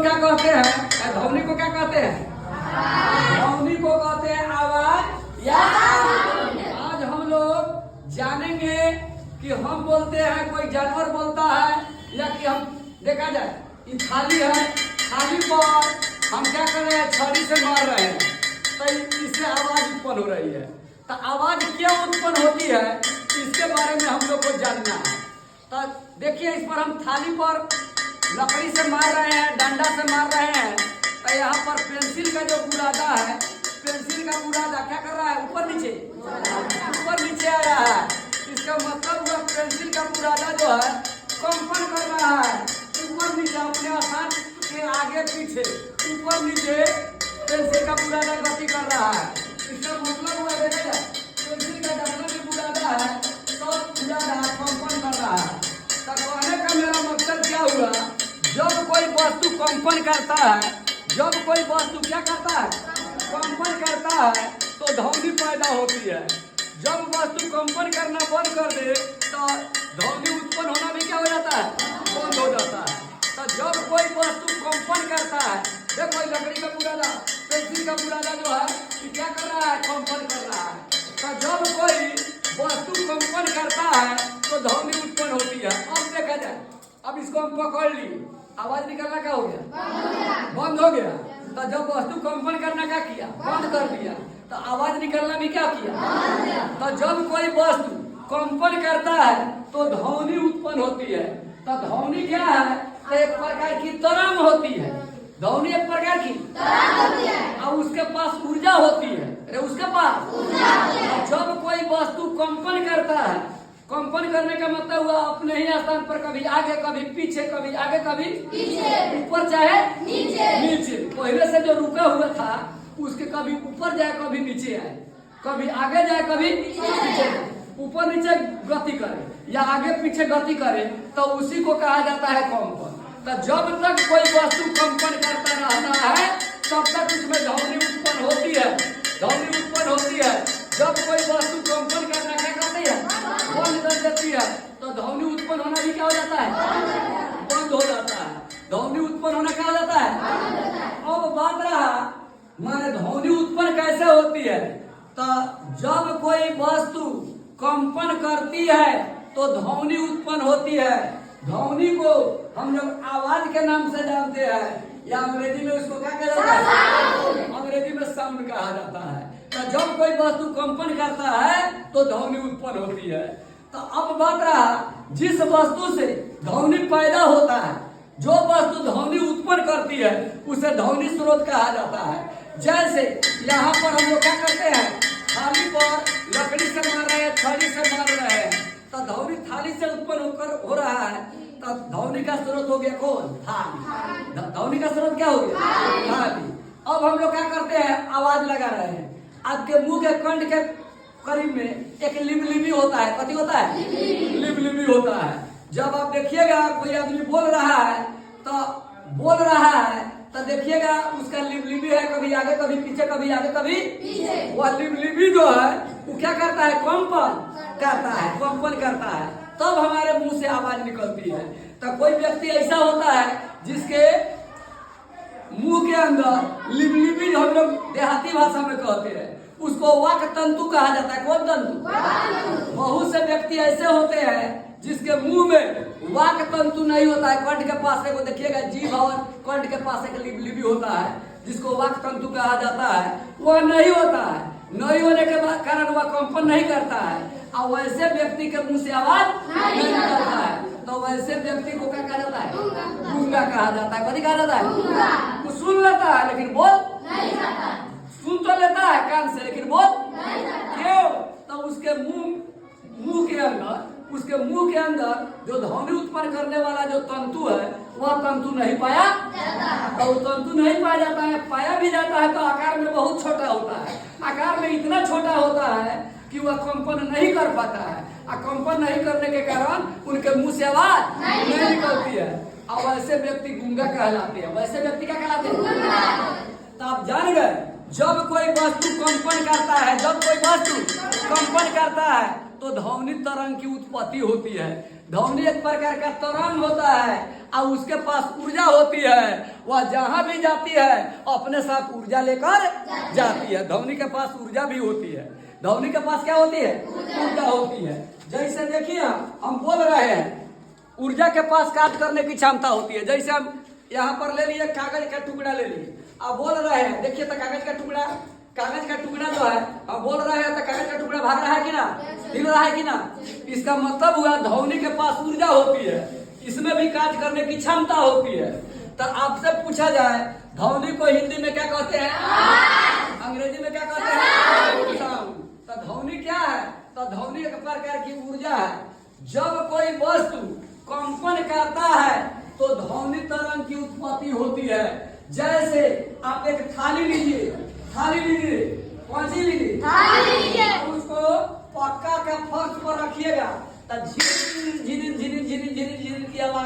लोग क्या कहते हैं, ध्वनि को क्या कहते हैं? ध्वनि को कहते हैं आवाज या आज हम लोग जानेंगे कि हम बोलते हैं, कोई जानवर बोलता है, या कि हम देखा जाए ये थाली है, थाली पर हम क्या कर रहे हैं, छड़ी से मार रहे हैं, तो इससे आवाज उत्पन्न हो रही है। तो आवाज क्यों उत्पन्न होती है, इसके बारे में हम लोग को जानना है। तो देखिए, इस पर हम थाली पर लकड़ी से मार रहे हैं, डंडा से मार रहे हैं। तो यहाँ पर पेंसिल का जो बुरादा है, पेंसिल का बुरादा क्या कर रहा है, ऊपर नीचे आ रहा है। इसका मतलब हुआ पेंसिल का बुरादा जो है कंपन कर रहा है, ऊपर नीचे अपने स्थान के आगे पीछे, ऊपर नीचे पेंसिल का बुरादा गति कर रहा है। इसका मतलब हुआ देखा जाए, पेंसिल का डंडा भी बुरादा है तो बुरादा कंपन कर रहा है। तो कहने का मेरा मकसद क्या हुआ, जब कोई वस्तु कंपन करता है, जब कोई वस्तु क्या करता है, कंपन करता है, तो ध्वनि पैदा होती है। जब वस्तु कंपन करना बंद कर दे तो ध्वनि उत्पन्न होना भी क्या हो जाता है, बंद हो जाता है। तो जब कोई वस्तु कंपन करता है, देखो लकड़ी का बुरादा, पेंसिल का बुरादा जो है ये क्या कर रहा है, कंपन कर रहा है। तो जब कोई वस्तु कंपन करता है तो ध्वनि उत्पन्न होती है। अब देखा जाए, अब इसको हम पकड़ लिए, आवाज निकलना क्या हो गया, बंद हो गया। तो जब वस्तु कंपन करना क्या किया, बंद कर दिया, तो आवाज निकलना भी क्या किया। तो जब कोई वस्तु कंपन करता है तो ध्वनि उत्पन्न होती है। तो ध्वनि क्या है, तो एक प्रकार की तरंग होती है। ध्वनि एक प्रकार की तरंग होती है और उसके पास ऊर्जा होती है। अरे उसके पास ऊर्जा होती है। जब कोई वस्तु कंपन करता है, कंपन करने का मतलब हुआ अपने ही स्थान पर कभी आगे कभी पीछे, कभी आगे कभी पीछे, ऊपर चाहे नीचे। पहले से जो रुका हुआ था उसके कभी ऊपर जाए कभी नीचे आए, कभी आगे जाए कभी पीछे जाए, ऊपर नीचे गति करे या आगे पीछे गति करे, तो उसी को कहा जाता है कंपन। तो जब तक कोई वस्तु कंपन करता रहता है तब तक उसमें ध्वनि उत्पन्न होती है, ध्वनि उत्पन्न होती है। जब कोई वस्तु कंपन करना क्या करती है, बंद कर देती है, तो ध्वनि उत्पन्न होना भी क्या हो जाता है, बंद हो जाता है। ध्वनि उत्पन्न होना क्या हो जाता है। अब बात रहा माने ध्वनि उत्पन्न कैसे होती है। तो जब कोई वस्तु कंपन करती है तो ध्वनि उत्पन्न होती है। ध्वनि को हम लोग आवाज के नाम से जानते हैं, या अंग्रेजी में उसको क्या कहा जाता है, अंग्रेजी में साउंड कहा जाता है। तो जब कोई वस्तु कंपन करता है तो ध्वनि उत्पन्न होती है। तो अब बात रहा, जिस वस्तु से ध्वनि पैदा होता है, जो वस्तु ध्वनि उत्पन्न करती है उसे ध्वनि स्रोत कहा जाता है। जैसे यहाँ पर हम लोग क्या करते हैं, थाली पर लकड़ी से मार रहे हैं, छड़ी से मार रहे हैं, तो ध्वनि थाली से उत्पन्न होकर हो रहा है। तो ध्वनि का स्रोत हो गया कौन, थाली। ध्वनि का स्रोत क्या हो गया, थाली। अब हम लोग क्या करते हैं, आवाज लगा रहे हैं। आपके मुंह के कंठ के करीब में एक लिबलिबी होता है, कथी होता है, लिबलिबी होता है। जब आप देखिएगा कोई आदमी बोल रहा है तो देखिएगा उसका लिबलिबी है, कभी आगे कभी पीछे, कभी आगे कभी पीछे। वह लिबलिबी जो है वो क्या करता है, कंपन करता है, तब हमारे मुंह से आवाज निकलती है। तो कोई व्यक्ति ऐसा होता है जिसके मुंह के अंदर लिबलिबी, हम लोग देहाती भाषा में कहते हैं, उसको वाक तंतु कहा जाता है। कौन तंतु, बहुत से व्यक्ति ऐसे होते हैं जिसके मुंह में वाक तंतु नहीं होता है। कंठ के पास को देखिएगा, जीभ और कंठ के पास एक लिबलिबी होता है जिसको वाक तंतु कहा जाता है, वह नहीं होता है। नहीं होने के कारण वह कंपन नहीं करता है, और वैसे व्यक्ति के मुंह से आवाज नहीं निकलता है। तो वैसे व्यक्ति को क्या कहा जाता है, गूंगा कहा जाता है। कभी कहा जाता है, वो सुन लेता है लेकिन बोल नहीं सकता, सुन तो लेता है कान से लेकिन बोल नहीं सकता। क्यों, तो उसके मुंह के अंदर जो ध्वनि उत्पन्न करने वाला जो तंतु है वह तंतु नहीं पाया जाता। तो तंतु नहीं पाया जाता है, पाया भी जाता है तो आकार में बहुत छोटा होता है। आकार में इतना छोटा होता है कि वह कंपन नहीं कर पाता है, और कंपन नहीं करने के कारण उनके मुंह से आवाज नहीं निकलती है, और वैसे व्यक्ति गूंगा कहलाते हैं। वैसे व्यक्ति क्या कहलाते हैं, तो आप जान गए, जब कोई वस्तु कंपन करता है तो ध्वनि तरंग की उत्पत्ति होती है। ध्वनि एक प्रकार का तरंग होता है और उसके पास ऊर्जा होती है। वह जहां भी जाती है अपने साथ ऊर्जा लेकर जाती है। ध्वनि के पास ऊर्जा भी होती है। ध्वनि के पास क्या होती है? ऊर्जा होती है। जैसे देखिए हम बोल रहे हैं, ऊर्जा के पास कार्य करने की क्षमता होती है। जैसे हम यहाँ पर ले लिए कागज का टुकड़ा ले लिए, अब बोल रहे हैं, देखिए तो कागज का टुकड़ा जो है हम बोल रहे हैं तो कागज का टुकड़ा भाग रहा है कि ना, हिल रहा है कि ना। इसका मतलब हुआ ध्वनि के पास ऊर्जा होती है, इसमें भी कार्य करने की क्षमता होती है। तो आपसे पूछा जाए ध्वनि को हिंदी में क्या कहते हैं, अंग्रेजी में क्या कहते हैं, साउंड। तो ध्वनि क्या है? तो ध्वनि एक प्रकार की ऊर्जा है। जब कोई वस्तु कंपन करता है तो ध्वनि तरंग की उत्पत्ति होती है। जैसे आप एक थाली लीजिए, कौन सी लीजिए, उसको पक्का के फर्श पर रखिएगा तो झिन झिन झिन झिन झिन झिन की आवाज